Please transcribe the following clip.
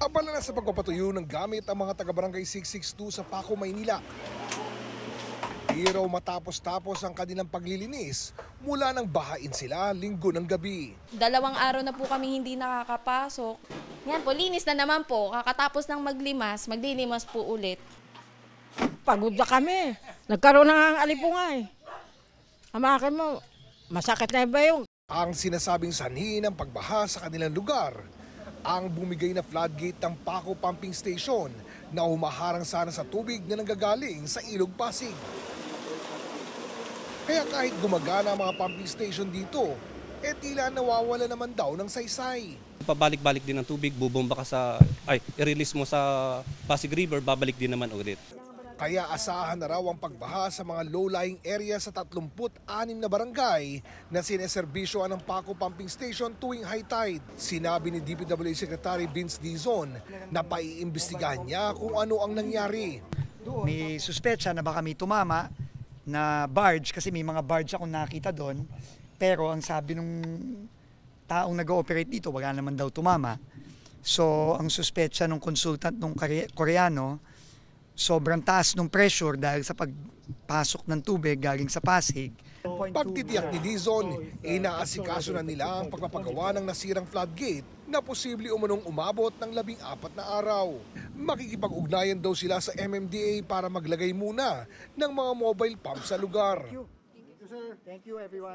Abala na sa pagpapatuyo ng gamit ang mga taga-barangay 662 sa Paco, Maynila. Pero matapos-tapos ang kanilang paglilinis, mula nang bahain sila linggo ng gabi. 2 araw na po kami hindi nakakapasok. Yan po, linis na naman po. Kakatapos ng maglilimas po ulit. Pagod na kami. Nagkaroon ng alipungay. Amakin mo, masakit na ba yung... Ang sinasabing sanhi ng pagbaha sa kanilang lugar, ang bumigay na floodgate ng Paco Pumping Station na humaharang sana sa tubig na nanggagaling sa Ilog Pasig. Kaya kahit gumagana ang mga pumping station dito, tila nawawala naman daw ng saysay. Pabalik-balik din ng tubig, bubomba ka i-release mo sa Pasig River, babalik din naman ulit. Kaya asahan na raw ang pagbaha sa mga low-lying area sa 36 na barangay na sineserbisyoan ng Paco Pumping Station tuwing high tide. Sinabi ni DPWH Secretary Vince Dizon na paiimbestigahan niya kung ano ang nangyari. May suspetsa na baka may tumama na barge, kasi may mga barge akong nakita doon, pero ang sabi nung taong nag-ooperate dito, wala naman daw tumama. So ang suspetsa ng consultant ng Koreano, sobrang taas ng pressure dahil sa pagpasok ng tubig galing sa Pasig. Pagtitiyak ni Dizon, inaasikaso na nila ang pagpapagawa ng nasirang floodgate na posible umunong umabot ng 14 na araw. Makikipag-ugnayan daw sila sa MMDA para maglagay muna ng mga mobile pump sa lugar. Thank you, everyone.